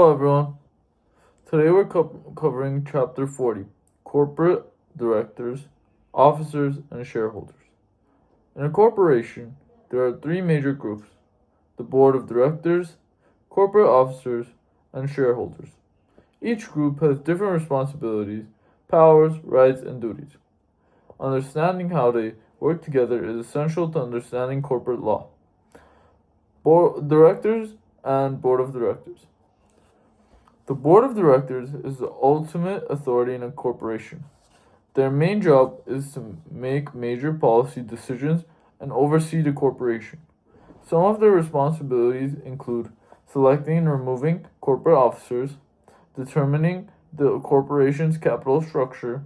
Hello everyone. Today we're covering Chapter 40, Corporate Directors, Officers, and Shareholders. In a corporation, there are three major groups: the Board of Directors, Corporate Officers, and Shareholders. Each group has different responsibilities, powers, rights, and duties. Understanding how they work together is essential to understanding corporate law. Directors and Board of Directors. The Board of Directors is the ultimate authority in a corporation. Their main job is to make major policy decisions and oversee the corporation. Some of their responsibilities include selecting and removing corporate officers, determining the corporation's capital structure,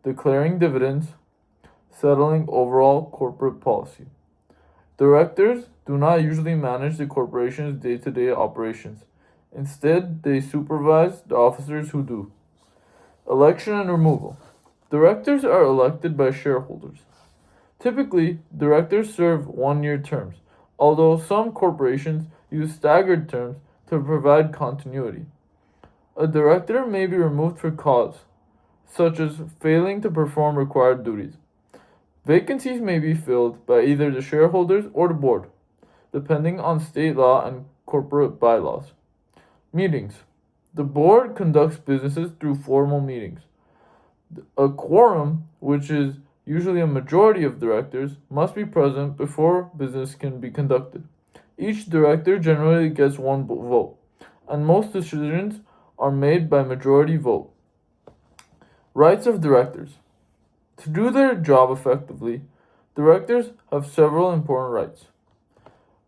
declaring dividends, settling overall corporate policy. Directors do not usually manage the corporation's day-to-day operations. Instead, they supervise the officers who do. Election and removal. Directors are elected by shareholders. Typically, directors serve one-year terms, although some corporations use staggered terms to provide continuity. A director may be removed for cause, such as failing to perform required duties. Vacancies may be filled by either the shareholders or the board, depending on state law and corporate bylaws. Meetings. The board conducts businesses through formal meetings. A quorum, which is usually a majority of directors, must be present before business can be conducted. Each director generally gets one vote, and most decisions are made by majority vote. Rights of directors. To do their job effectively, directors have several important rights.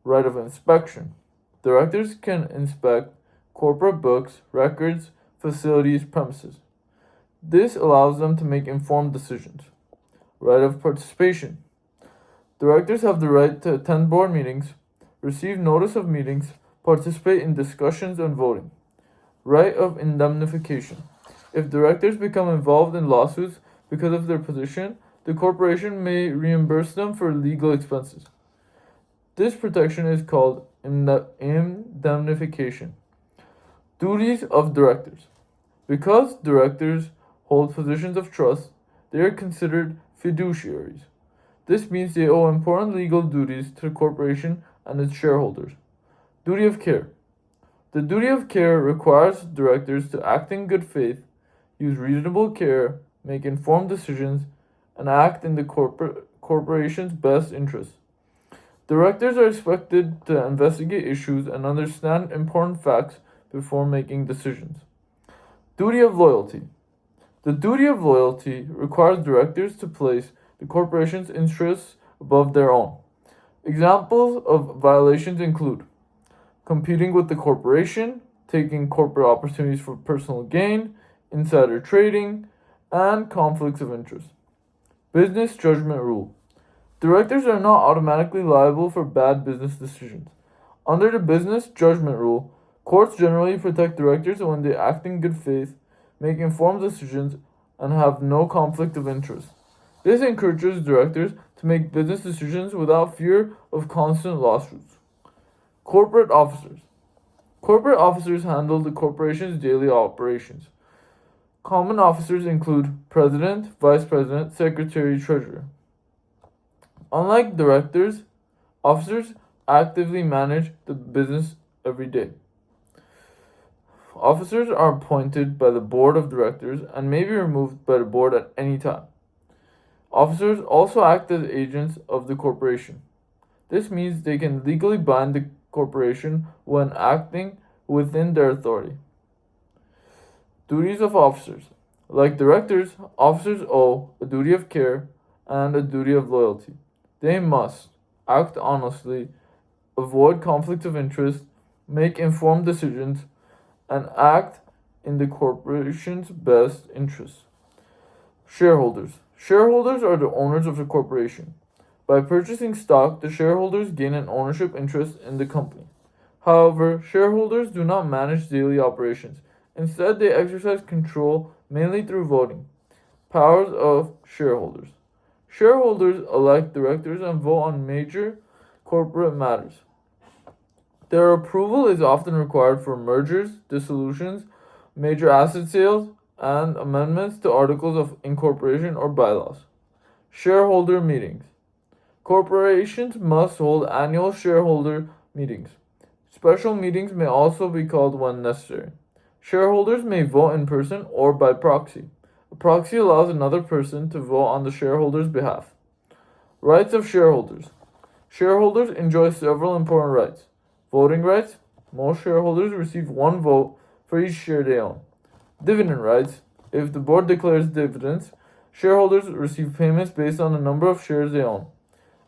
Right of inspection. Directors can inspect corporate books, records, facilities, premises. This allows them to make informed decisions. Right of participation. Directors have the right to attend board meetings, receive notice of meetings, participate in discussions and voting. Right of indemnification. If directors become involved in lawsuits because of their position, the corporation may reimburse them for legal expenses. This protection is called indemnification. Duties of directors. Because directors hold positions of trust, they are considered fiduciaries. This means they owe important legal duties to the corporation and its shareholders. Duty of care. The duty of care requires directors to act in good faith, use reasonable care, make informed decisions, and act in the corporation's best interests. Directors are expected to investigate issues and understand important facts before making decisions. Duty of loyalty. The duty of loyalty requires directors to place the corporation's interests above their own. Examples of violations include competing with the corporation, taking corporate opportunities for personal gain, insider trading, and conflicts of interest. Business judgment rule. Directors are not automatically liable for bad business decisions. Under the business judgment rule, courts generally protect directors when they act in good faith, make informed decisions, and have no conflict of interest. This encourages directors to make business decisions without fear of constant lawsuits. Corporate officers. Corporate officers handle the corporation's daily operations. Common officers include president, vice president, secretary, treasurer. Unlike directors, officers actively manage the business every day. Officers are appointed by the board of directors and may be removed by the board at any time. Officers also act as agents of the corporation. This means they can legally bind the corporation when acting within their authority. Duties of officers. Like directors, officers owe a duty of care and a duty of loyalty. They must act honestly, avoid conflicts of interest, make informed decisions, and act in the corporation's best interests. Shareholders. Shareholders are the owners of the corporation. By purchasing stock, the shareholders gain an ownership interest in the company. However, shareholders do not manage daily operations. Instead, they exercise control mainly through voting. Powers of shareholders. Shareholders elect directors and vote on major corporate matters. Their approval is often required for mergers, dissolutions, major asset sales, and amendments to articles of incorporation or bylaws. Shareholder meetings. Corporations must hold annual shareholder meetings. Special meetings may also be called when necessary. Shareholders may vote in person or by proxy. A proxy allows another person to vote on the shareholder's behalf. Rights of shareholders. Shareholders enjoy several important rights. Voting rights. Most shareholders receive one vote for each share they own. Dividend rights. If the board declares dividends, shareholders receive payments based on the number of shares they own.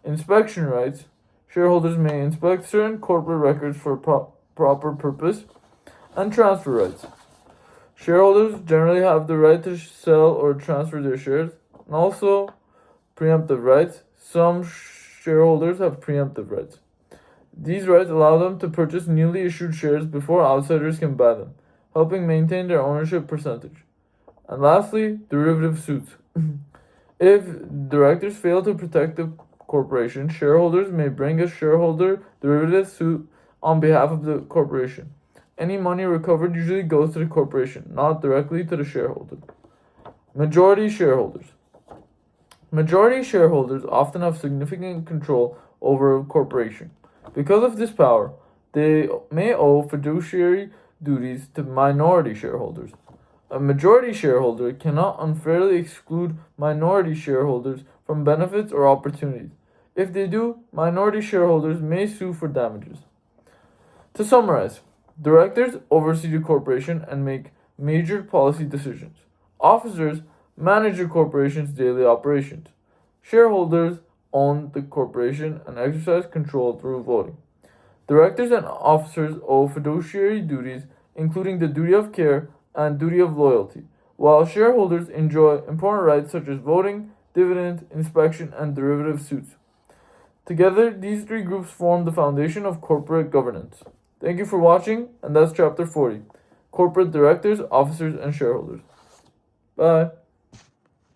Inspection rights. Shareholders may inspect certain corporate records for proper purpose. And transfer rights. Shareholders generally have the right to sell or transfer their shares, and also preemptive rights. Some shareholders have preemptive rights. These rights allow them to purchase newly issued shares before outsiders can buy them, helping maintain their ownership percentage. And lastly, derivative suits. If directors fail to protect the corporation, shareholders may bring a shareholder derivative suit on behalf of the corporation. Any money recovered usually goes to the corporation, not directly to the shareholder. Majority shareholders. Majority shareholders often have significant control over a corporation. Because of this power, they may owe fiduciary duties to minority shareholders. A majority shareholder cannot unfairly exclude minority shareholders from benefits or opportunities. If they do, minority shareholders may sue for damages. To summarize, directors oversee the corporation and make major policy decisions. Officers manage the corporation's daily operations. Shareholders own the corporation and exercise control through voting. Directors and officers owe fiduciary duties, including the duty of care and duty of loyalty, while shareholders enjoy important rights such as voting, dividend, inspection, and derivative suits. Together, these three groups form the foundation of corporate governance. Thank you for watching, and that's Chapter 40, Corporate Directors, Officers, and Shareholders. Bye.